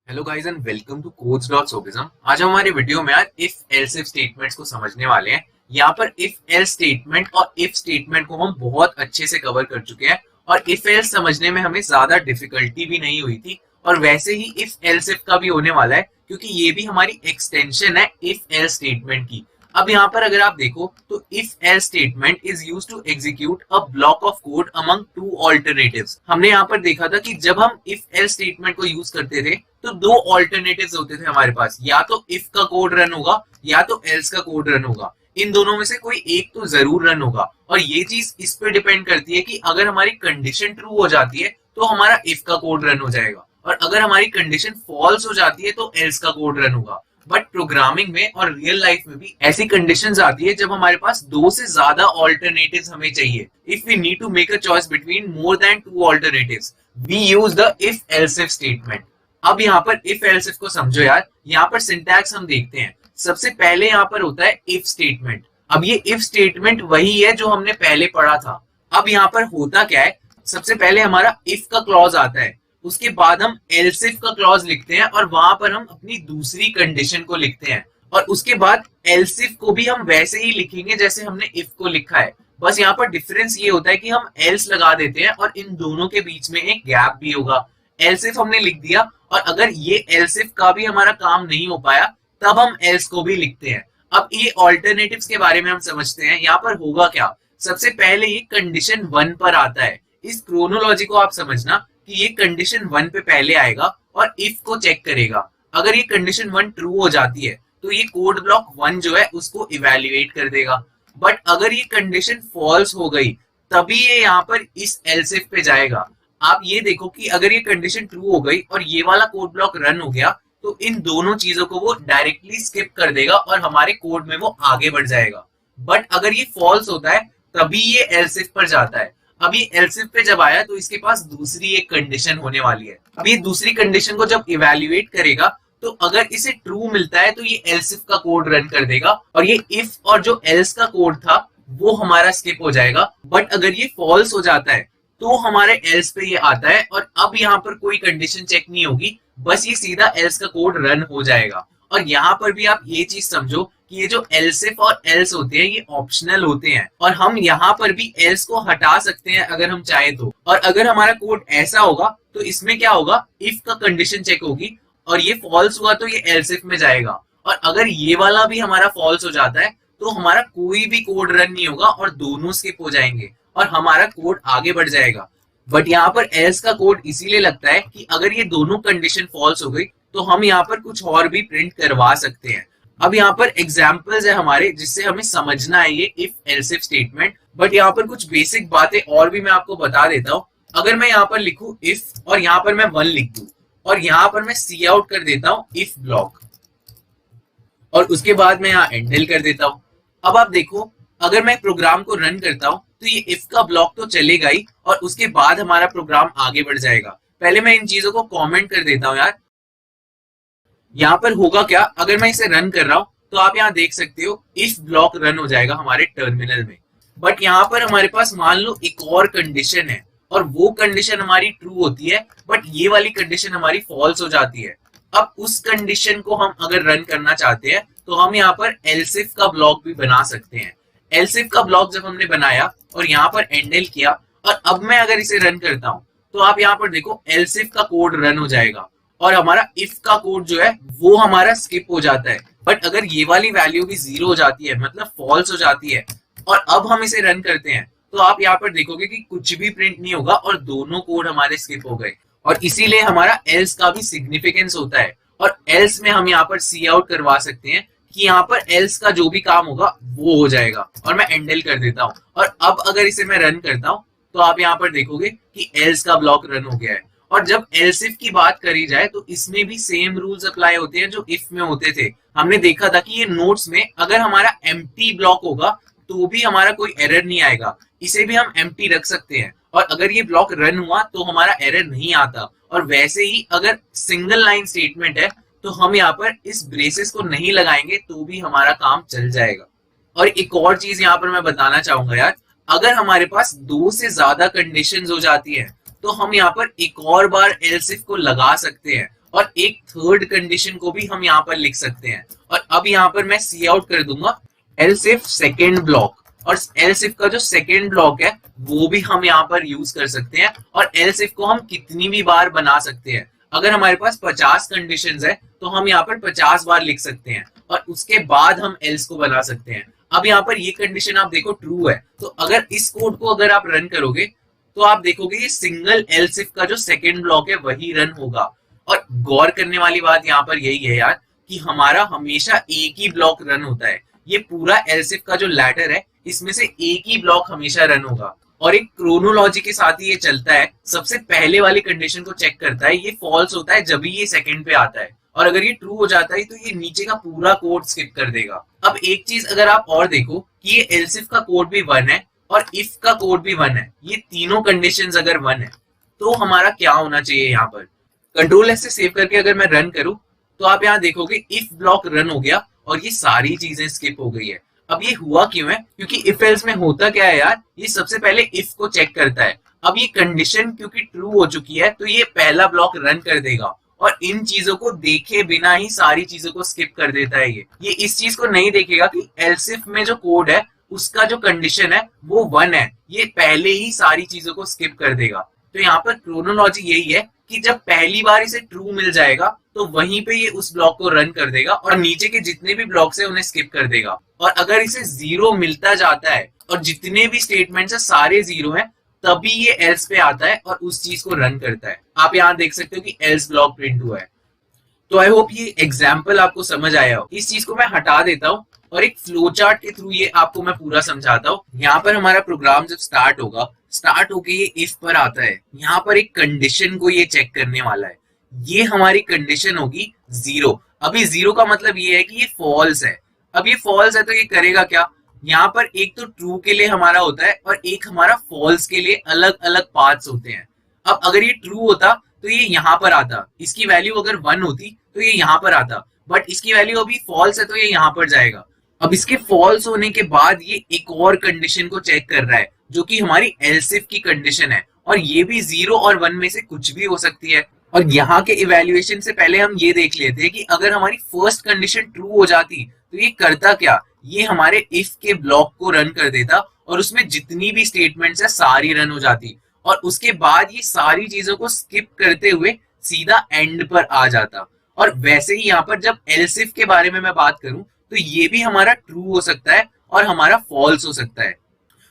Hello guys and welcome to codes.sofism। आज हम हमारे वीडियो में यार इफ एल्स इफ स्टेटमेंट्स को समझने वाले हैं। यहाँ पर इफ एल्स स्टेटमेंट और इफ स्टेटमेंट को हम बहुत अच्छे से कवर कर चुके हैं और इफ एल्स समझने में हमें ज्यादा डिफिकल्टी भी नहीं हुई थी और वैसे ही इफ एल्स इफ का भी होने वाला है क्योंकि ये भी हमारी एक्सटेंशन है इफ एल्स स्टेटमेंट की। अब यहाँ पर अगर आप देखो तो if else statement is use to execute a block of code among two alternatives. हमने यहाँ पर देखा था कि जब हम इफ एल्स स्टेटमेंट को यूज करते थे तो दो ऑल्टरनेटिव्स होते थे हमारे पास, या तो इफ का कोड रन होगा या तो एल्स का कोड रन होगा। इन दोनों में से कोई एक तो जरूर रन होगा और ये चीज इस पे डिपेंड करती है कि अगर हमारी कंडीशन ट्रू हो जाती है तो हमारा इफ का कोड रन हो जाएगा और अगर हमारी कंडीशन फॉल्स हो जाती है तो एल्स का कोड रन होगा। बट प्रोग्रामिंग में और रियल लाइफ में भी ऐसी कंडीशंस आती है जब हमारे पास दो से ज्यादा ऑल्टरनेटिव्स हमें चाहिए। If we need to make a choice between more than two alternatives we use the if else if statement. अब यहाँ पर इफ एल्स इफ को समझो यार। यहाँ पर सिंटैक्स हम देखते हैं। सबसे पहले यहाँ पर होता है इफ स्टेटमेंट। अब ये इफ स्टेटमेंट वही है जो हमने पहले पढ़ा था। अब यहाँ पर होता क्या है, सबसे पहले हमारा इफ का क्लॉज आता है, उसके बाद हम एल्स इफ का क्लॉज लिखते हैं और वहां पर हम अपनी दूसरी कंडीशन को लिखते हैं और उसके बाद एल्स इफ को भी हम वैसे ही लिखेंगे जैसे हमने इफ को लिखा है। बस यहाँ पर डिफरेंस ये होता है कि हम एल्स लगा देते हैं और इन दोनों के बीच में एक गैप भी होगा। एल्स इफ हमने लिख दिया और अगर ये एल्स इफ का भी हमारा काम नहीं हो पाया तब हम एल्स को भी लिखते हैं। अब ये ऑल्टरनेटिव्स के बारे में हम समझते हैं। यहाँ पर होगा क्या, सबसे पहले ये कंडीशन 1 पर आता है। इस क्रोनोलॉजी को आप समझना कि ये कंडीशन 1 पे पहले आएगा और इफ को चेक करेगा। अगर ये कंडीशन 1 ट्रू हो जाती है तो ये कोड ब्लॉक 1 जो है उसको इवेल्युएट कर देगा। बट अगर ये कंडीशन फॉल्स हो गई तभी ये यहाँ पर इस एल्स इफ पे जाएगा। आप ये देखो कि अगर ये कंडीशन ट्रू हो गई और ये वाला कोड ब्लॉक रन हो गया तो इन दोनों चीजों को वो डायरेक्टली स्किप कर देगा और हमारे कोड में वो आगे बढ़ जाएगा। बट अगर ये फॉल्स होता है तभी ये एल्स इफ पर जाता है। अब ये एल्स इफ पे जब आया तो इसके पास दूसरी एक कंडीशन होने वाली है। अब ये दूसरी कंडीशन को जब इवेल्युएट करेगा तो अगर इसे ट्रू मिलता है तो ये एल्स इफ का कोड रन कर देगा और ये इफ और जो एल्स का कोड था वो हमारा स्किप हो जाएगा। बट अगर ये फॉल्स हो जाता है तो हमारे एल्स पे ये आता है और अब यहाँ पर कोई कंडीशन चेक नहीं होगी, बस ये सीधा एल्स का कोड रन हो जाएगा। और यहाँ पर भी आप ये चीज समझो कि ये जो एल्स इफ और एल्स होते हैं ये ऑप्शनल होते हैं और हम यहाँ पर भी एल्स को हटा सकते हैं अगर हम चाहे तो। और अगर हमारा कोड ऐसा होगा तो इसमें क्या होगा, इफ का कंडीशन चेक होगी और ये फॉल्स हुआ तो ये एल्स इफ में जाएगा और अगर ये वाला भी हमारा फॉल्स हो जाता है तो हमारा कोई भी कोड रन नहीं होगा और दोनों स्किप हो जाएंगे और हमारा कोड आगे बढ़ जाएगा। बट यहाँ पर एल्स का कोड इसीलिए लगता है कि अगर ये दोनों कंडीशन फॉल्स हो गई तो हम यहाँ पर कुछ और भी प्रिंट करवा सकते हैं। अब यहाँ पर एग्जाम्पल्स है हमारे जिससे हमें समझना है ये if else if statement. But यहाँ पर कुछ बेसिक बातें और भी मैं आपको बता देता हूँ। अगर मैं यहाँ पर लिखूं इफ और यहाँ पर मैं 1 लिख दूं और यहाँ पर मैं सी आउट कर देता हूँ इफ ब्लॉक और उसके बाद मैं यहाँ एंडल कर देता हूँ। अब आप देखो अगर मैं प्रोग्राम को रन करता हूँ तो ये इफ का ब्लॉक तो चलेगा ही और उसके बाद हमारा प्रोग्राम आगे बढ़ जाएगा। पहले मैं इन चीजों को कमेंट कर देता हूँ यार। यहाँ पर होगा क्या, अगर मैं इसे रन कर रहा हूँ तो आप यहाँ देख सकते हो इफ ब्लॉक रन हो जाएगा हमारे टर्मिनल में। बट यहाँ पर हमारे पास मान लो एक और कंडीशन है और वो कंडीशन हमारी ट्रू होती है बट ये वाली कंडीशन हमारी फॉल्स हो जाती है। अब उस कंडीशन को हम अगर रन करना चाहते हैं तो हम यहाँ पर एल्स इफ का ब्लॉक भी बना सकते हैं। एल्स इफ का ब्लॉक जब हमने बनाया और यहाँ पर एंडल किया और अब मैं अगर इसे रन करता हूँ तो आप यहाँ पर देखो एल्स इफ का कोड रन हो जाएगा और हमारा इफ का कोड जो है वो हमारा स्किप हो जाता है। बट अगर ये वाली वैल्यू भी 0 हो जाती है मतलब फॉल्स हो जाती है और अब हम इसे रन करते हैं तो आप यहाँ पर देखोगे कि कुछ भी प्रिंट नहीं होगा और दोनों कोड हमारे स्किप हो गए। और इसीलिए हमारा एल्स का भी सिग्निफिकेंस होता है और एल्स में हम यहाँ पर सी आउट करवा सकते हैं कि यहाँ पर एल्स का जो भी काम होगा वो हो जाएगा और मैं एंडल कर देता हूँ। और अब अगर इसे मैं रन करता हूँ तो आप यहाँ पर देखोगे कि एल्स का ब्लॉक रन हो गया है। और जब एल्स इफ की बात करी जाए तो इसमें भी सेम रूल्स अप्लाई होते हैं जो इफ में होते थे। हमने देखा था कि ये नोट्स में अगर हमारा एम्प्टी ब्लॉक होगा तो भी हमारा कोई एरर नहीं आएगा, इसे भी हम एम्प्टी रख सकते हैं और अगर ये ब्लॉक रन हुआ तो हमारा एरर नहीं आता। और वैसे ही अगर सिंगल लाइन स्टेटमेंट है तो हम यहाँ पर इस ब्रेसेस को नहीं लगाएंगे तो भी हमारा काम चल जाएगा। और एक और चीज यहाँ पर मैं बताना चाहूंगा यार, अगर हमारे पास 2 से ज्यादा कंडीशंस हो जाती है तो हम यहाँ पर एक और बार एल्स इफ को लगा सकते हैं और एक थर्ड कंडीशन को भी हम यहाँ पर लिख सकते हैं। और अब यहाँ पर मैं सी आउट कर दूंगा एल्स इफ सेकेंड ब्लॉक, और एल्स इफ का जो सेकेंड ब्लॉक है वो भी हम यहाँ पर यूज कर सकते हैं। और एल्स इफ को हम कितनी भी बार बना सकते हैं। अगर हमारे पास 50 कंडीशंस है तो हम यहाँ पर 50 बार लिख सकते हैं और उसके बाद हम एल्स को बना सकते हैं। अब यहाँ पर ये कंडीशन आप देखो ट्रू है, तो अगर इस कोड को अगर आप रन करोगे तो आप देखोगे ये सिंगल एल्स इफ का जो सेकेंड ब्लॉक है वही रन होगा। और गौर करने वाली बात यहाँ पर यही है यार कि हमारा हमेशा एक ही ब्लॉक रन होता है। ये पूरा एल्स इफ का जो लैडर है इसमें से एक ही ब्लॉक हमेशा रन होगा और एक क्रोनोलॉजी के साथ ही ये चलता है। सबसे पहले वाली कंडीशन को चेक करता है, ये फॉल्स होता है जब भी ये सेकंड पे आता है, और अगर ये ट्रू हो जाता है तो ये नीचे का पूरा कोड स्किप कर देगा। अब एक चीज अगर आप और देखो कि ये एल्स इफ का कोड भी 1 है और इफ का कोड भी 1 है, ये तीनों कंडीशंस अगर 1 है तो हमारा क्या होना चाहिए। यहाँ पर कंट्रोल एस से सेव करके अगर मैं रन करूं तो आप यहाँ देखोगे इफ ब्लॉक रन हो गया और ये सारी चीजें स्किप हो गई है। अब ये हुआ क्यों है, क्योंकि इफ एल्स में होता क्या है यार, ये सबसे पहले इफ को चेक करता है। अब ये कंडीशन क्योंकि ट्रू हो चुकी है तो ये पहला ब्लॉक रन कर देगा और इन चीजों को देखे बिना ही सारी चीजों को स्किप कर देता है। ये इस चीज को नहीं देखेगा कि एल्स इफ में जो कोड है उसका जो कंडीशन है वो 1 है, ये पहले ही सारी चीजों को स्किप कर देगा। तो यहाँ पर क्रोनोलॉजी यही है कि जब पहली बार इसे ट्रू मिल जाएगा तो वहीं पे ये उस ब्लॉक को रन कर देगा और नीचे के जितने भी ब्लॉक्स है उन्हें स्किप कर देगा। और अगर इसे 0 मिलता जाता है और जितने भी स्टेटमेंट्स है सारे 0 हैं, तभी ये एल्स पे आता है और उस चीज को रन करता है। आप यहाँ देख सकते हो कि एल्स ब्लॉक प्रिंट हुआ है। तो आई होप ये एग्जाम्पल आपको समझ आया हो। इस चीज को मैं हटा देता हूँ और एक फ्लो चार्ट के थ्रू ये आपको मैं पूरा समझाता हूँ। यहाँ पर हमारा प्रोग्राम जब स्टार्ट होगा, स्टार्ट होके ये इफ पर आता है, यहाँ पर एक कंडीशन को ये चेक करने वाला है। ये हमारी कंडीशन होगी 0। अभी 0 का मतलब ये है कि ये फॉल्स है। अब ये फॉल्स है तो ये करेगा क्या, यहाँ पर एक तो ट्रू के लिए हमारा होता है और एक हमारा फॉल्स के लिए अलग अलग पाथ्स होते हैं। अब अगर ये ट्रू होता तो ये यहाँ पर आता, इसकी वैल्यू अगर 1 होती तो ये यहाँ पर आता, बट इसकी वैल्यू अभी फॉल्स है तो ये यहाँ पर जाएगा। अब इसके फॉल्स होने के बाद ये एक और कंडीशन को चेक कर रहा है जो कि हमारी एल्स इफ की कंडीशन है, और ये भी 0 और 1 में से कुछ भी हो सकती है। और यहाँ के इवैल्यूएशन से पहले हम ये देख लेते हैं कि अगर हमारी फर्स्ट कंडीशन ट्रू हो जाती तो ये करता क्या, ये हमारे इफ के ब्लॉक को रन कर देता और उसमें जितनी भी स्टेटमेंट्स है सारी रन हो जाती, और उसके बाद ये सारी चीजों को स्किप करते हुए सीधा एंड पर आ जाता। और वैसे ही यहाँ पर जब एल्स इफ के बारे में मैं बात करूं तो ये भी हमारा ट्रू हो सकता है और हमारा फॉल्स हो सकता है।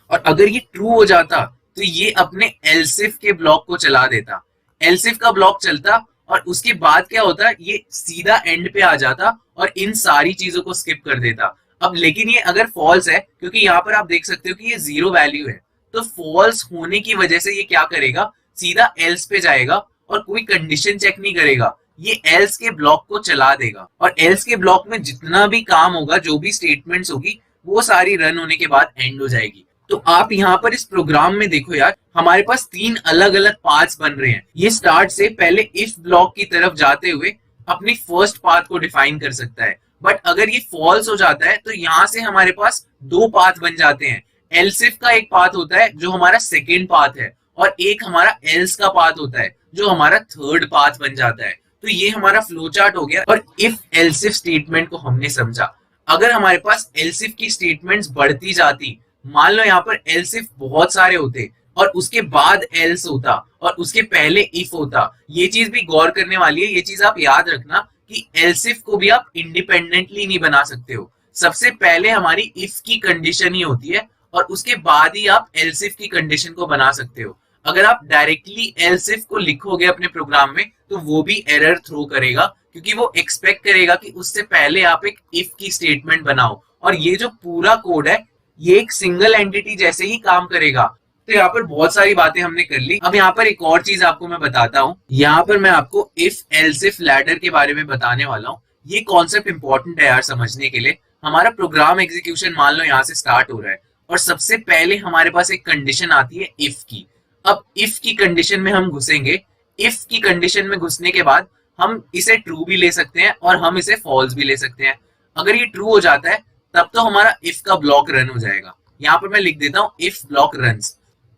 और अगर ये ट्रू हो जाता तो ये अपने एल्स इफ के ब्लॉक को चला देता, एल्स इफ का ब्लॉक चलता और उसके बाद क्या होता, ये सीधा एंड पे आ जाता और इन सारी चीजों को स्किप कर देता। अब लेकिन ये अगर फॉल्स है, क्योंकि यहाँ पर आप देख सकते हो कि ये 0 वैल्यू है, तो फॉल्स होने की वजह से ये क्या करेगा, सीधा एल्स पे जाएगा और कोई कंडीशन चेक नहीं करेगा, ये एल्स के ब्लॉक को चला देगा। और एल्स के ब्लॉक में जितना भी काम होगा, जो भी स्टेटमेंट्स होगी, वो सारी रन होने के बाद एंड हो जाएगी। तो आप यहाँ पर इस प्रोग्राम में देखो यार, हमारे पास 3 अलग अलग पाथ्स बन रहे हैं। ये स्टार्ट से पहले इफ ब्लॉक की तरफ जाते हुए अपनी फर्स्ट पाथ को डिफाइन कर सकता है, बट अगर ये फॉल्स हो जाता है तो यहाँ से हमारे पास 2 पाथ बन जाते हैं। एल्स इफ का एक पाथ होता है जो हमारा सेकेंड पाथ है, और एक हमारा एल्स का पाथ होता है जो हमारा थर्ड पाथ बन जाता है। तो ये हमारा फ्लो चार्ट हो गया। और इफ एल्स इफ स्टेटमेंट को हमने समझा। अगर हमारे पास एल्स इफ की स्टेटमेंट्स बढ़ती जाती, मान लो यहाँ पर एल्स इफ बहुत सारे होते और उसके बाद एल्स होता और उसके पहले इफ होता, ये चीज भी गौर करने वाली है। ये चीज आप याद रखना कि एल्स इफ को भी आप इंडिपेंडेंटली नहीं बना सकते हो। सबसे पहले हमारी इफ की कंडीशन ही होती है और उसके बाद ही आप एल्स इफ की कंडीशन को बना सकते हो। अगर आप डायरेक्टली एल्स इफ को लिखोगे अपने प्रोग्राम में तो वो भी एरर थ्रो करेगा, क्योंकि वो एक्सपेक्ट करेगा कि उससे पहले आप एक इफ की स्टेटमेंट बनाओ, और ये जो पूरा कोड है ये एक सिंगल एंटिटी जैसे ही काम करेगा। तो यहाँ पर बहुत सारी बातें हमने कर ली। अब यहाँ पर एक और चीज आपको मैं बताता हूँ। यहाँ पर मैं आपको इफ एल्स इफ लैडर के बारे में बताने वाला हूँ। ये कॉन्सेप्ट इंपॉर्टेंट है यार समझने के लिए। हमारा प्रोग्राम एग्जीक्यूशन मान लो यहाँ से स्टार्ट हो रहा है और सबसे पहले हमारे पास एक कंडीशन आती है इफ की। अब इफ की कंडीशन में हम घुसेंगे। इफ की कंडीशन में घुसने के बाद हम इसे ट्रू भी ले सकते हैं और हम इसे फॉल्स भी ले सकते हैं। अगर ये ट्रू हो जाता है तब तो हमारा इफ का ब्लॉक रन हो जाएगा। यहाँ पर मैं लिख देता हूँ इफ ब्लॉक रन्स,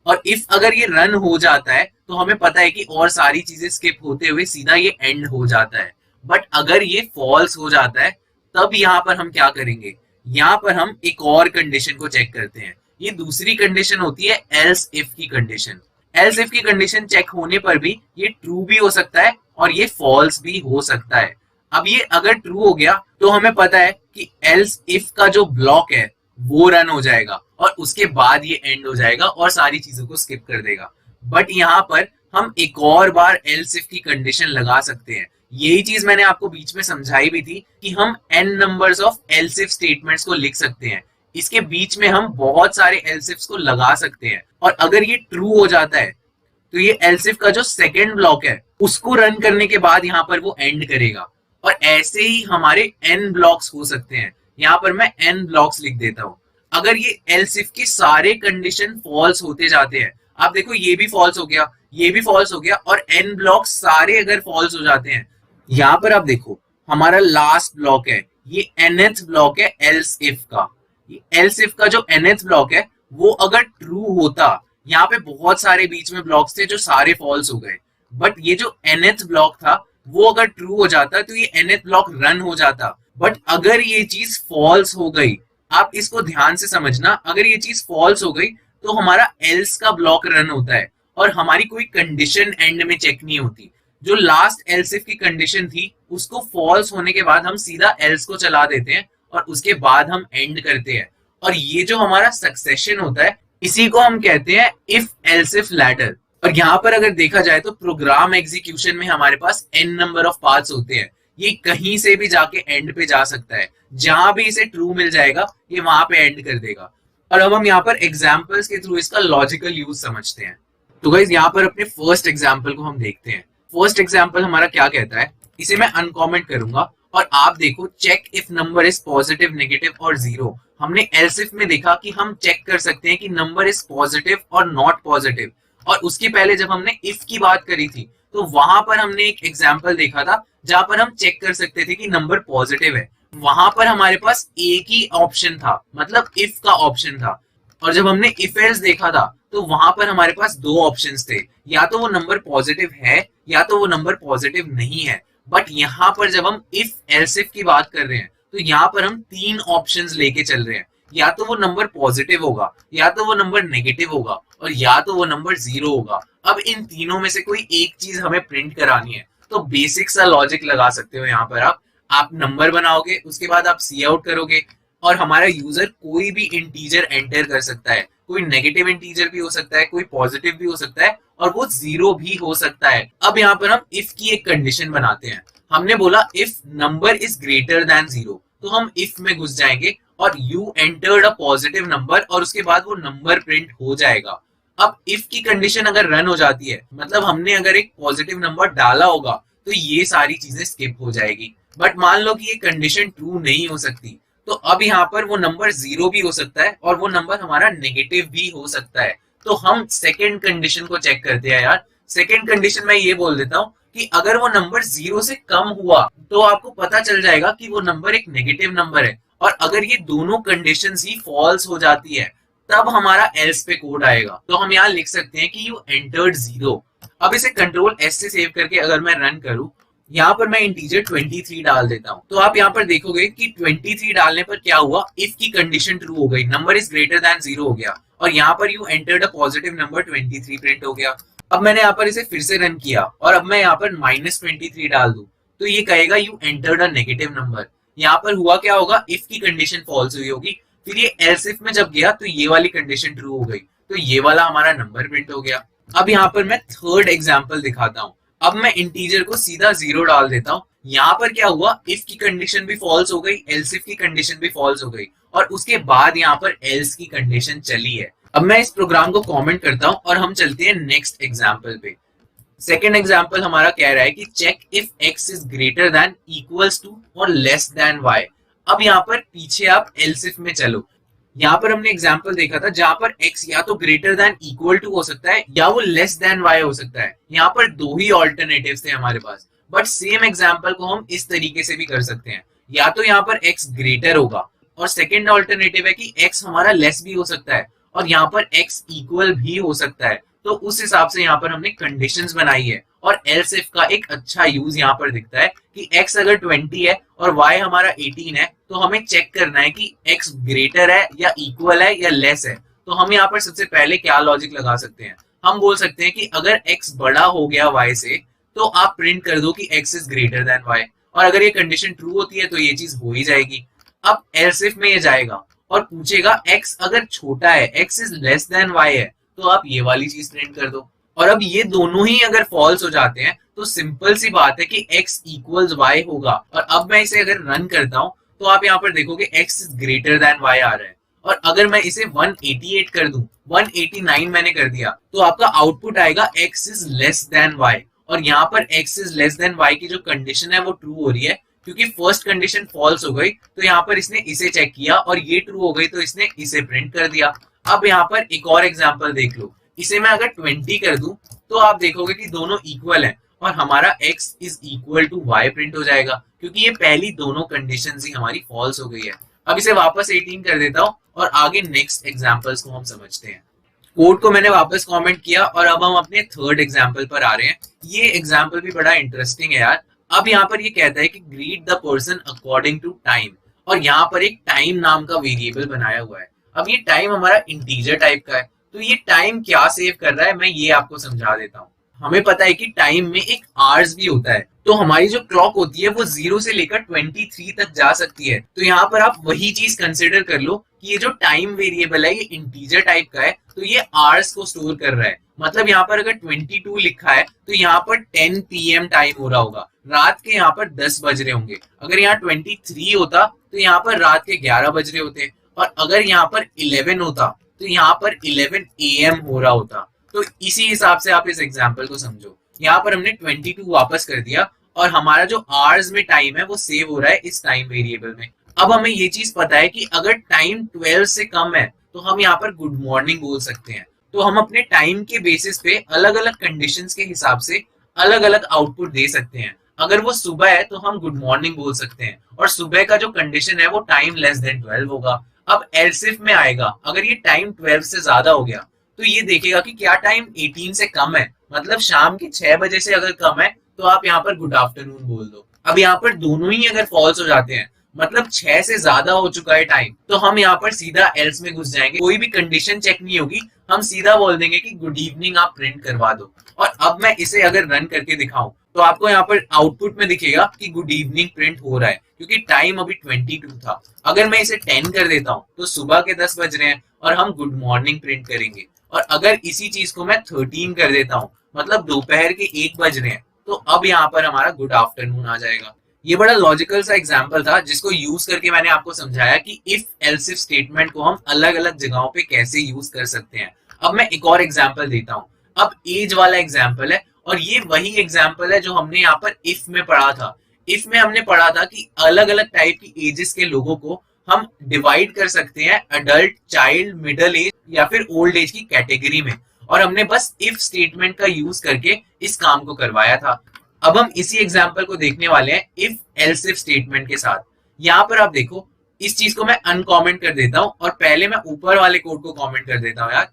और इफ अगर ये रन हो जाता है तो हमें पता है कि और सारी चीजें स्किप होते हुए सीधा ये एंड हो जाता है। बट अगर ये फॉल्स हो जाता है तब यहाँ पर हम क्या करेंगे, यहाँ पर हम एक और कंडीशन को चेक करते हैं। ये दूसरी कंडीशन होती है एल्स इफ की कंडीशन। एल्स इफ की कंडीशन चेक होने पर भी ये ट्रू भी हो सकता है और ये फॉल्स भी हो सकता है। अब ये अगर ट्रू हो गया तो हमें पता है कि एल्स इफ का जो ब्लॉक है वो रन हो जाएगा और उसके बाद ये एंड हो जाएगा और सारी चीजों को स्किप कर देगा। बट यहाँ पर हम एक और बार एल्स इफ की कंडीशन लगा सकते हैं। यही चीज मैंने आपको बीच में समझाई भी थी कि हम n numbers of else if statements को लिख सकते हैं। इसके बीच में हम बहुत सारे एल्स इफ्स को लगा सकते हैं और अगर ये ट्रू हो जाता है तो ये एल्स इफ का जो सेकेंड ब्लॉक है उसको रन करने के बाद यहाँ पर वो एंड करेगा। और ऐसे ही हमारे n ब्लॉक्स हो सकते हैं। यहाँ पर मैं n ब्लॉक्स लिख देता हूँ। अगर ये एल्स इफ के सारे कंडीशन फॉल्स होते जाते हैं, आप देखो ये भी फॉल्स हो गया, ये भी फॉल्स हो गया और n ब्लॉक्स सारे अगर फॉल्स हो जाते हैं, यहाँ पर आप देखो हमारा लास्ट ब्लॉक है, ये nth ब्लॉक है एल्स इफ का। ये एल्स इफ का जो nth ब्लॉक है वो अगर ट्रू होता, यहाँ पे बहुत सारे बीच में ब्लॉक्स थे जो सारे फॉल्स हो गए, बट ये जो nth ब्लॉक था वो अगर ट्रू हो जाता तो ये nth ब्लॉक रन हो जाता। बट अगर ये चीज फॉल्स हो गई, आप इसको ध्यान से समझना, अगर ये चीज फॉल्स हो गई तो हमारा एल्स का ब्लॉक रन होता है और हमारी कोई कंडीशन एंड में चेक नहीं होती। जो लास्ट एल्स इफ की कंडीशन थी उसको फॉल्स होने के बाद हम सीधा एल्स को चला देते हैं और उसके बाद हम एंड करते हैं। और ये जो हमारा सक्सेशन होता है इसी को हम कहते हैं इफ एल्स इफ लैडर। और यहाँ पर अगर देखा जाए तो प्रोग्राम एग्जीक्यूशन में हमारे पास n नंबर ऑफ पाथ्स होते हैं। ये कहीं से भी जाके एंड पे जा सकता है, जहां भी इसे ट्रू मिल जाएगा ये वहां पे एंड कर देगा। और अब हम यहाँ पर एग्जांपल्स के थ्रू इसका लॉजिकल यूज समझते हैं। तो गाइस यहाँ पर अपने फर्स्ट एग्जांपल को हम देखते हैं। फर्स्ट एग्जांपल हमारा क्या कहता है, इसे मैं अनकॉमेंट करूंगा और आप देखो check if number is positive, negative और जीरो। हमने एल्स इफ में देखा कि हम चेक कर सकते हैं कि नंबर इज पॉजिटिव और नॉट पॉजिटिव। और उसके पहले जब हमने इफ की बात करी थी तो वहां पर हमने एक एग्जांपल देखा था जहां पर हम चेक कर सकते थे कि नंबर पॉजिटिव है। वहां पर हमारे पास एक ही ऑप्शन था, मतलब इफ का ऑप्शन था। और जब हमने इफ एल्स देखा था तो वहां पर हमारे पास दो ऑप्शंस थे, या तो वो नंबर पॉजिटिव है या तो वो नंबर पॉजिटिव नहीं है। बट यहाँ पर जब हम इफ एल्स इफ की बात कर रहे हैं तो यहाँ पर हम तीन ऑप्शंस लेके चल रहे हैं, या तो वो नंबर पॉजिटिव होगा, या तो वो नंबर नेगेटिव होगा और या तो वो नंबर जीरो होगा। अब इन तीनों में से कोई एक चीज हमें प्रिंट करानी है तो बेसिक सा लॉजिक लगा सकते हो। यहाँ पर आप नंबर बनाओगे, उसके बाद आप सी आउट करोगे और हमारा यूजर कोई भी इंटीजर एंटर कर सकता है। कोई नेगेटिव इंटीजर भी हो सकता है, कोई पॉजिटिव भी हो सकता है और वो जीरो भी हो सकता है। अब यहाँ पर हम इफ की एक कंडीशन बनाते हैं। हमने बोला if number is greater than zero, तो हम इफ में घुस जाएंगे और you entered a positive number और उसके बाद वो नंबर प्रिंट हो जाएगा। अब इफ की कंडीशन अगर रन हो जाती है, मतलब हमने अगर एक पॉजिटिव नंबर डाला होगा तो ये सारी चीजें स्किप हो जाएगी। बट मान लो कि ये कंडीशन ट्रू नहीं हो सकती, तो अब यहाँ पर वो नंबर जीरो भी हो सकता है और वो नंबर हमारा नेगेटिव भी हो सकता है। तो हम सेकेंड कंडीशन को चेक करते हैं यार। सेकेंड कंडीशन मैं ये बोल देता हूँ कि अगर वो नंबर जीरो से कम हुआ तो आपको पता चल जाएगा कि वो नंबर एक नेगेटिव नंबर है। और अगर ये दोनों कंडीशंस ही फॉल्स हो जाती है तब हमारा एल्स पे कोड आएगा। तो हम यहाँ लिख सकते हैं कि यू एंटर्ड जीरो। अब इसे कंट्रोल एस से सेव करके अगर मैं रन करूं, यहाँ पर मैं इंटीजर 23 डाल देता हूँ, तो आप यहाँ पर देखोगे कि 23 डालने पर क्या हुआ, इफ की कंडीशन ट्रू हो गई, number is greater than zero हो गया और यहाँ पर you entered a positive number 23 print हो गया। अब मैंने यहाँ पर इसे फिर से रन किया और अब मैं यहाँ पर -23 डाल दूं तो ये कहेगा you entered a negative number. यहाँ पर हुआ क्या होगा, इफ की कंडीशन फॉल्स हुई होगी, फिर ये एल्स इफ में जब गया तो ये वाली कंडीशन ट्रू हो गई, तो ये वाला हमारा नंबर प्रिंट हो गया। अब यहाँ पर मैं थर्ड एग्जांपल दिखाता हूँ। अब मैं इंटीजर को सीधा जीरो डाल देता हूँ। यहाँ पर क्या हुआ, इफ की कंडीशन भी फॉल्स हो गई, एल्स इफ की कंडीशन भी फॉल्स हो गई और उसके बाद यहाँ पर एल्स की कंडीशन चली है। अब मैं इस प्रोग्राम को कमेंट करता हूँ और हम चलते हैं नेक्स्ट एग्जांपल पे। सेकेंड एग्जांपल हमारा कह रहा है कि check if x is greater than, equals to और लेस देन y। अब यहाँ पर पीछे आप एल्स इफ में चलो। यहाँ पर हमने एग्जांपल देखा था जहां पर x या तो ग्रेटर देन इक्वल टू हो सकता है या वो लेस देन y हो सकता है। यहाँ पर दो ही ऑल्टरनेटिव्स थे हमारे पास, बट सेम एग्जांपल को हम इस तरीके से भी कर सकते हैं। या तो यहाँ पर x ग्रेटर होगा और सेकेंड ऑल्टरनेटिव है कि x हमारा लेस भी हो सकता है और यहाँ पर x इक्वल भी हो सकता है। तो उस हिसाब से यहाँ पर हमने कंडीशंस बनाई है और एल्स इफ का एक अच्छा यूज यहाँ पर दिखता है कि x अगर 20 है और y हमारा 18 है तो हमें चेक करना है कि x ग्रेटर है या इक्वल है या लेस है। तो हम यहाँ पर सबसे पहले क्या लॉजिक लगा सकते हैं, हम बोल सकते हैं कि अगर x बड़ा हो गया y से तो आप प्रिंट कर दो कि x is greater then y, और अगर ये कंडीशन ट्रू होती है तो ये चीज हो ही जाएगी। अब एल्स इफ में ये जाएगा और पूछेगा x अगर छोटा है, x is less than y है, तो आप ये वाली चीज प्रिंट कर दो। और अब ये दोनों ही अगर फॉल्स हो जाते हैं तो सिंपल सी बात है कि x इक्वल्स y होगा। और अब मैं इसे अगर रन करता हूं तो आप यहाँ पर देखोगे x is greater then y आ रहा है। और अगर मैं इसे 188 कर दूं, 189 मैंने कर दिया, तो आपका आउटपुट आएगा x is less than y। और यहाँ पर x is less than y की जो कंडीशन है वो ट्रू हो रही है, क्योंकि फर्स्ट कंडीशन फॉल्स हो गई तो यहाँ पर इसने इसे चेक किया और ये ट्रू हो गई तो इसने इसे प्रिंट कर दिया। अब यहाँ पर एक और एग्जांपल देख लो, इसे मैं अगर 20 कर दूं तो आप देखोगे कि दोनों इक्वल हैं और हमारा x is equal to y print हो जाएगा, क्योंकि ये पहली दोनों कंडीशंस ही हमारी फॉल्स हो गई है। अब इसे वापस 18 कर देता हूं और आगे नेक्स्ट एग्जांपल्स को हम समझते हैं। कोड को मैंने वापस कमेंट किया और अब हम अपने थर्ड एग्जांपल पर आ रहे हैं। ये एग्जांपल भी बड़ा इंटरेस्टिंग है यार। अब यहाँ पर ये कहता है कि greet the person according to time, और यहाँ पर एक टाइम नाम का वेरिएबल बनाया हुआ है। अब ये टाइम हमारा इंटीजर टाइप का है, तो ये टाइम क्या सेव कर रहा है मैं ये आपको समझा देता हूँ। हमें पता है कि टाइम में एक आवर्स भी होता है, तो हमारी जो क्लॉक होती है वो 0 से लेकर 23 तक जा सकती है। तो यहाँ पर आप वही चीज कंसिडर कर लो कि ये जो टाइम वेरिएबल है ये इंटीजर टाइप का है, तो ये आवर्स को स्टोर कर रहा है। मतलब यहाँ पर अगर 22 लिखा है तो यहाँ पर 10 PM टाइम हो रहा होगा, रात के यहाँ पर 10 बज रहे होंगे। अगर यहाँ 23 होता तो यहाँ पर रात के 11 बज रहे होते, और अगर यहाँ पर 11 होता तो यहाँ पर 11 AM हो रहा होता। तो इसी हिसाब से आप इस एग्जाम्पल को समझो। यहाँ पर हमने 22 वापस कर दिया और हमारा जो आवर्स में टाइम है वो सेव हो रहा है इस टाइम वेरिएबल में। अब हमें ये चीज पता है कि अगर टाइम 12 से कम है तो हम यहाँ पर गुड मॉर्निंग बोल सकते हैं। तो हम अपने टाइम के बेसिस पे अलग अलग कंडीशंस के हिसाब से अलग अलग आउटपुट दे सकते हैं। अगर वो सुबह है तो हम गुड मॉर्निंग बोल सकते हैं, और सुबह का जो कंडीशन है वो टाइम लेस देन 12 होगा। अब एल्स इफ में आएगा, अगर ये टाइम 12 से ज्यादा हो गया तो ये देखेगा कि क्या टाइम 18 से कम है, मतलब शाम के 6 बजे से अगर कम है तो आप यहाँ पर गुड आफ्टरनून बोल दो। अब यहाँ पर दोनों ही अगर फॉल्स हो जाते हैं, मतलब 6 से ज्यादा हो चुका है टाइम, तो हम यहाँ पर सीधा एल्स में घुस जाएंगे, कोई भी कंडीशन चेक नहीं होगी, हम सीधा बोल देंगे कि गुड इवनिंग आप प्रिंट करवा दो। और अब मैं इसे अगर रन करके दिखाऊं तो आपको यहाँ पर आउटपुट में दिखेगा कि गुड इवनिंग प्रिंट हो रहा है, क्योंकि टाइम अभी 22 था। अगर मैं इसे 10 कर देता हूँ तो सुबह के 10 बज रहे हैं और हम गुड मॉर्निंग प्रिंट करेंगे। और अगर इसी चीज को मैं 13 कर देता हूँ, मतलब दोपहर के 1 बज रहे हैं, तो अब यहाँ पर हमारा गुड आफ्टरनून आ जाएगा। ये बड़ा लॉजिकल सा एग्जांपल था जिसको यूज करके मैंने आपको समझाया कि इफ एल्स इफ स्टेटमेंट को हम अलग अलग जगहों पे कैसे यूज कर सकते हैं। अब मैं एक और एग्जांपल देता हूँ। अब एज वाला एग्जांपल है, और ये वही एग्जांपल है जो हमने यहाँ पर इफ में पढ़ा था। इफ में हमने पढ़ा था कि अलग अलग टाइप की एजेस के लोगों को हम डिवाइड कर सकते हैं अडल्ट, चाइल्ड, मिडिल एज या फिर ओल्ड एज की कैटेगरी में, और हमने बस इफ स्टेटमेंट का यूज करके इस काम को करवाया था। अब हम इसी एग्जांपल को देखने वाले हैं इफ एल्स इफ स्टेटमेंट के साथ। यहाँ पर आप देखो, इस चीज को मैं अनकॉमेंट कर देता हूं और पहले मैं ऊपर वाले कोड को कमेंट कर देता हूं यार।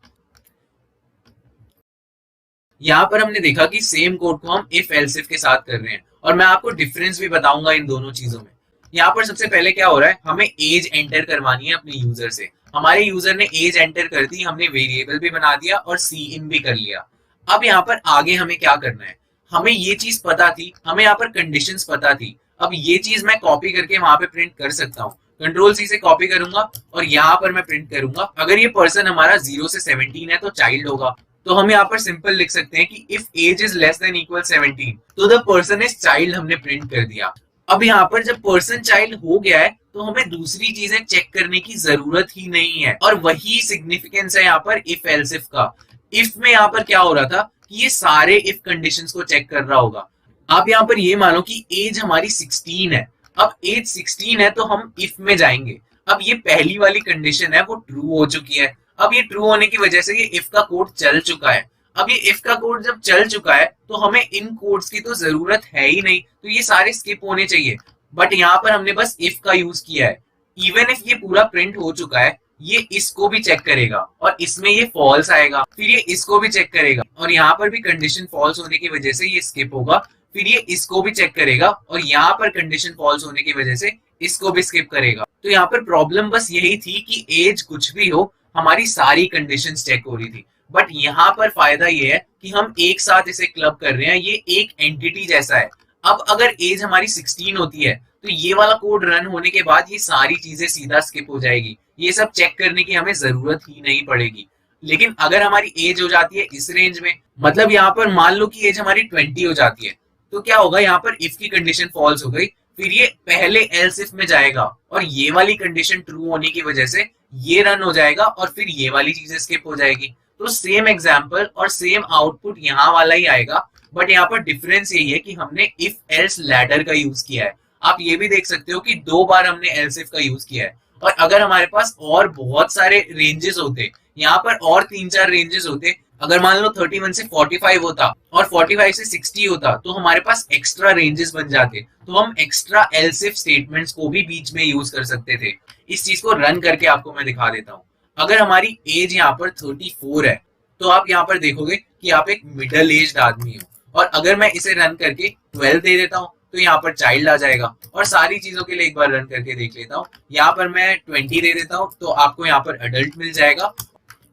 यहाँ पर हमने देखा कि सेम कोड को हम इफ एल्स इफ के साथ कर रहे हैं, और मैं आपको डिफरेंस भी बताऊंगा इन दोनों चीजों में। यहाँ पर सबसे पहले क्या हो रहा है, हमें एज एंटर करवानी है अपने यूजर से। हमारे यूजर ने एज एंटर कर दी, हमने वेरिएबल भी बना दिया और सी इन भी कर लिया। अब यहाँ पर आगे हमें क्या करना है, हमें ये चीज पता थी, हमें यहाँ पर कंडीशंस पता थी। अब ये चीज मैं कॉपी करके वहां पे प्रिंट कर सकता हूँ। कंट्रोल सी से कॉपी करूंगा और यहाँ पर मैं प्रिंट करूंगा। अगर ये पर्सन हमारा 0 से 17 है तो चाइल्ड होगा, तो हम यहाँ पर सिंपल लिख सकते हैं कि if age is less than equal 17 तो द पर्सन इज चाइल्ड, हमने प्रिंट कर दिया। अब यहाँ पर जब पर्सन चाइल्ड हो गया है तो हमें दूसरी चीजें चेक करने की जरूरत ही नहीं है, और वही सिग्निफिकेंस है यहाँ पर इफ एल्स इफ का। इफ में यहाँ पर क्या हो रहा था कि ये सारे इफ कंडीशंस को चेक कर रहा होगा। आप यहाँ पर ये मानो कि एज हमारी 16 है, अब एज 16 है तो हम इफ में जाएंगे। अब ये पहली वाली कंडीशन है वो ट्रू हो चुकी है। अब ये ट्रू होने की वजह से ये इफ का कोड चल चुका है। अब ये इफ का कोड जब चल चुका है तो हमें इन कोड्स की तो जरूरत है ही नहीं, तो ये सारे स्किप होने चाहिए। बट यहाँ पर हमने बस इफ का यूज किया है। इवन इफ ये पूरा प्रिंट हो चुका है ये इसको भी चेक करेगा और इसमें ये फॉल्स आएगा, फिर ये इसको भी चेक करेगा और यहाँ पर भी कंडीशन फॉल्स होने की वजह से ये स्किप होगा, फिर ये इसको भी चेक करेगा और यहाँ पर कंडीशन फॉल्स होने की वजह से इसको भी स्किप करेगा। तो यहाँ पर प्रॉब्लम बस यही थी कि एज कुछ भी हो, हमारी सारी कंडीशंस चेक हो रही थी। बट यहाँ पर फायदा ये है कि हम एक साथ इसे क्लब कर रहे हैं, ये एक एंटिटी जैसा है। अब अगर एज हमारी 16 होती है तो ये वाला कोड रन होने के बाद ये सारी चीजें सीधा स्किप हो जाएगी, ये सब चेक करने की हमें जरूरत ही नहीं पड़ेगी। लेकिन अगर हमारी एज हो जाती है इस रेंज में, मतलब यहाँ पर मान लो कि एज हमारी 20 हो जाती है, तो क्या होगा, यहाँ पर इफ की कंडीशन फॉल्स हो गई, फिर ये पहले एल्स इफ में जाएगा और ये वाली कंडीशन ट्रू होने की वजह से ये रन हो जाएगा और फिर ये वाली चीजें स्किप हो जाएगी। तो सेम एग्जाम्पल और सेम आउटपुट यहाँ वाला ही आएगा, बट यहाँ पर डिफरेंस यही है कि हमने इफ एल्स लैडर का यूज किया है। आप ये भी देख सकते हो कि 2 बार हमने एल्स इफ का यूज किया है, और अगर हमारे पास और बहुत सारे रेंजेस होते, यहाँ पर और 3-4 रेंजेस होते, अगर मान लो 31 से 45 होता और 45 से 60 होता, तो हमारे पास एक्स्ट्रा रेंजेस बन जाते, तो हम एक्स्ट्रा एल्स इफ स्टेटमेंट्स को भी बीच में यूज कर सकते थे। इस चीज को रन करके आपको मैं दिखा देता हूँ। अगर हमारी एज यहाँ पर 34 है, तो आप यहाँ पर देखोगे कि आप एक मिडिल एज्ड आदमी हो, और अगर मैं इसे रन करके 12 दे देता हूँ तो यहाँ पर चाइल्ड आ जाएगा। और सारी चीजों के लिए एक बार रन करके देख लेता हूँ, यहाँ पर मैं 20 दे देता हूँ तो आपको यहाँ पर अडल्ट मिल जाएगा,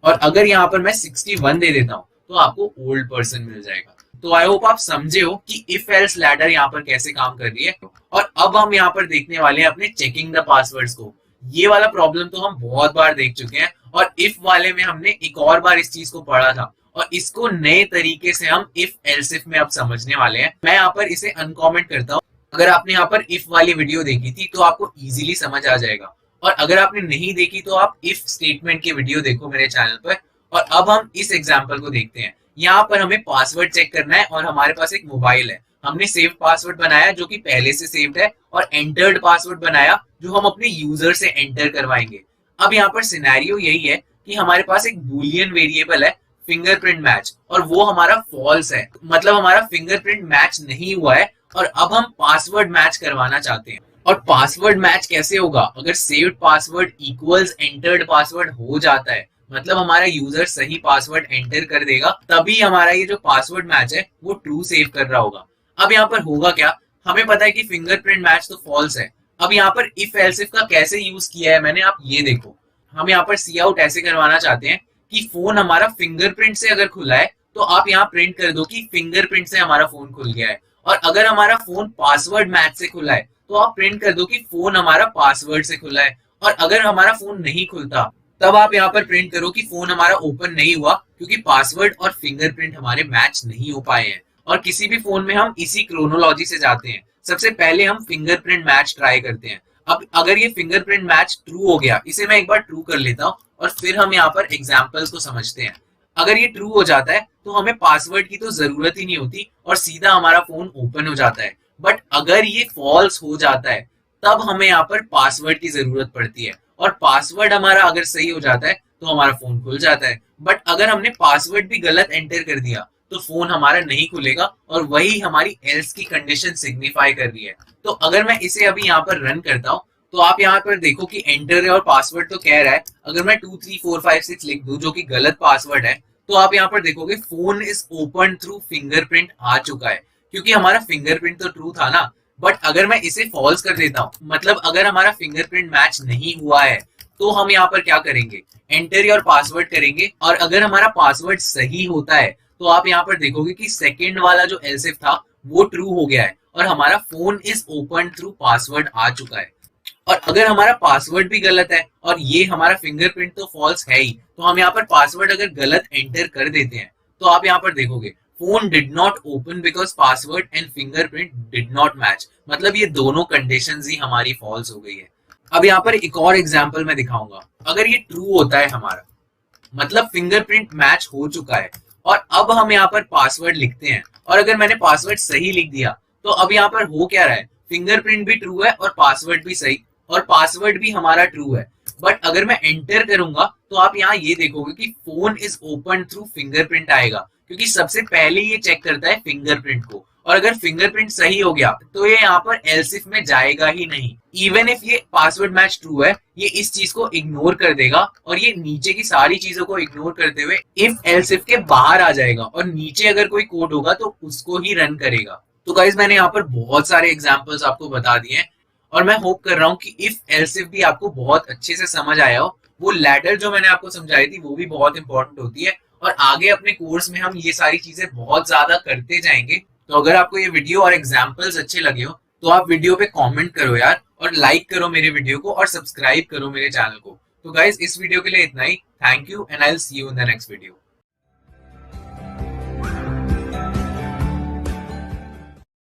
और अगर यहाँ पर मैं 61 दे देता हूँ तो आपको ओल्ड पर्सन मिल जाएगा। तो आई होप आप समझे हो कि इफ एल्स लैडर यहाँ पर कैसे काम कर रही है। और अब हम यहाँ पर देखने वाले हैं अपने चेकिंग द पासवर्ड्स को। ये वाला प्रॉब्लम तो हम बहुत बार देख चुके हैं, और इफ वाले में हमने एक और बार इस चीज को पढ़ा था, और इसको नए तरीके से हम इफ एल्स इफ में अब समझने वाले हैं। मैं यहाँ पर इसे अनकॉमेंट करता हूँ। अगर आपने यहाँ पर इफ वाली वीडियो देखी थी तो आपको इजीली समझ आ जाएगा, और अगर आपने नहीं देखी तो आप इफ स्टेटमेंट की वीडियो देखो मेरे चैनल पर। और अब हम इस एग्जांपल को देखते हैं। यहाँ पर हमें पासवर्ड चेक करना है और हमारे पास एक मोबाइल है। हमने सेव पासवर्ड बनाया जो कि पहले से सेव्ड है, और एंटर्ड पासवर्ड बनाया जो हम अपने यूजर से एंटर करवाएंगे। अब यहाँ पर सिनेरियो यही है कि हमारे पास एक बूलियन वेरिएबल है फिंगरप्रिंट मैच, और वो हमारा फॉल्स है, मतलब हमारा फिंगरप्रिंट मैच नहीं हुआ है, और अब हम पासवर्ड मैच करवाना चाहते हैं। और पासवर्ड मैच कैसे होगा? अगर saved password equals entered password हो जाता है, मतलब हमारा यूजर सही पासवर्ड एंटर कर देगा, तभी हमारा ये जो पासवर्ड मैच है वो ट्रू सेव कर रहा होगा। अब यहाँ पर होगा क्या, हमें पता है कि फिंगरप्रिंट मैच तो फॉल्स है। अब यहाँ पर इफ एल्स इफ का कैसे यूज किया है मैंने, आप ये देखो। हम यहाँ पर सी आउट ऐसे करवाना चाहते हैं कि फोन हमारा फिंगरप्रिंट से अगर खुला है तो आप यहाँ प्रिंट कर दो कि फिंगरप्रिंट से हमारा फोन खुल गया है, और अगर हमारा फोन पासवर्ड मैच से खुला है तो आप प्रिंट कर दो कि फोन हमारा पासवर्ड से खुला है। और अगर हमारा फोन नहीं खुलता तब आप यहाँ पर प्रिंट करो कि फोन हमारा ओपन नहीं हुआ, क्योंकि पासवर्ड और फिंगरप्रिंट हमारे मैच नहीं हो पाए हैं। और किसी भी फोन में हम इसी क्रोनोलॉजी से जाते हैं। सबसे पहले हम फिंगरप्रिंट मैच ट्राई करते हैं। अब अगर ये फिंगरप्रिंट मैच ट्रू हो गया, इसे मैं एक बार ट्रू कर लेता हूँ और फिर हम यहाँ पर एग्जाम्पल्स को समझते हैं। अगर ये ट्रू हो जाता है तो हमें पासवर्ड की तो जरूरत ही नहीं होती और सीधा हमारा फोन ओपन हो जाता है। बट अगर ये फॉल्स हो जाता है तब हमें यहाँ पर पासवर्ड की जरूरत पड़ती है, और पासवर्ड हमारा अगर सही हो जाता है तो हमारा फोन खुल जाता है। बट अगर हमने पासवर्ड भी गलत एंटर कर दिया तो फोन हमारा नहीं खुलेगा, और वही हमारी एल्स की कंडीशन सिग्निफाई कर रही है। तो अगर मैं इसे अभी यहाँ पर रन करता हूँ तो आप यहाँ पर देखो कि एंटर और पासवर्ड तो कह रहा है। अगर मैं 2 3 4 5 6 लिख दूं जो कि गलत पासवर्ड है, तो आप यहाँ पर देखोगे phone is open through fingerprint आ चुका है, क्योंकि हमारा फिंगरप्रिंट तो ट्रू था ना। बट अगर मैं इसे फॉल्स कर देता हूँ, मतलब अगर हमारा फिंगरप्रिंट मैच नहीं हुआ है, तो हम यहाँ पर क्या करेंगे, एंटर और पासवर्ड करेंगे। और अगर हमारा पासवर्ड सही होता है तो आप यहाँ पर देखोगे कि सेकंड वाला जो एल्स इफ था वो ट्रू हो गया है और हमारा phone is open through password आ चुका है। और अगर हमारा पासवर्ड भी गलत है और ये हमारा फिंगरप्रिंट तो फॉल्स है ही, तो हम यहाँ पर पासवर्ड अगर गलत एंटर कर देते हैं तो आप यहाँ पर देखोगे phone did not open because password and fingerprint did not match, मतलब ये दोनों कंडीशंस ही हमारी फॉल्स हो गई है। अब यहाँ पर एक और एग्जांपल मैं दिखाऊंगा। अगर ये ट्रू होता है हमारा, मतलब फिंगरप्रिंट मैच हो चुका है, और अब हम यहाँ पर पासवर्ड लिखते हैं, और अगर मैंने पासवर्ड सही लिख दिया तो अब यहाँ पर हो क्या रहा है, फिंगरप्रिंट भी ट्रू है और पासवर्ड भी सही, और पासवर्ड भी हमारा ट्रू है। बट अगर मैं एंटर करूंगा तो आप यहाँ ये देखोगे कि phone is open through fingerprint आएगा, क्योंकि सबसे पहले ये चेक करता है फिंगरप्रिंट को, और अगर फिंगरप्रिंट सही हो गया तो ये यहाँ पर एल्स इफ में जाएगा ही नहीं। इवन इफ ये पासवर्ड मैच ट्रू है, ये इस चीज को इग्नोर कर देगा और ये नीचे की सारी चीजों को इग्नोर करते हुए इफ एल्स इफ के बाहर आ जाएगा और नीचे अगर कोई कोड होगा तो उसको ही रन करेगा। तो गाइज मैंने यहाँ पर बहुत सारे एग्जाम्पल्स आपको बता दिए हैं और मैं होप कर रहा हूँ कि इफ एल्स इफ भी आपको बहुत अच्छे से समझ आया हो। वो लैडर जो मैंने आपको समझाई थी वो भी बहुत इंपॉर्टेंट होती है और आगे अपने कोर्स में हम ये सारी चीजें बहुत ज्यादा करते जाएंगे। तो अगर आपको ये वीडियो और एग्जाम्पल्स अच्छे लगे हो तो आप वीडियो पे कमेंट करो यार, और लाइक करो मेरे वीडियो को और सब्सक्राइब करो मेरे चैनल को। तो गाइज इस वीडियो के लिए इतना ही। Thank you and I will see you in the next video.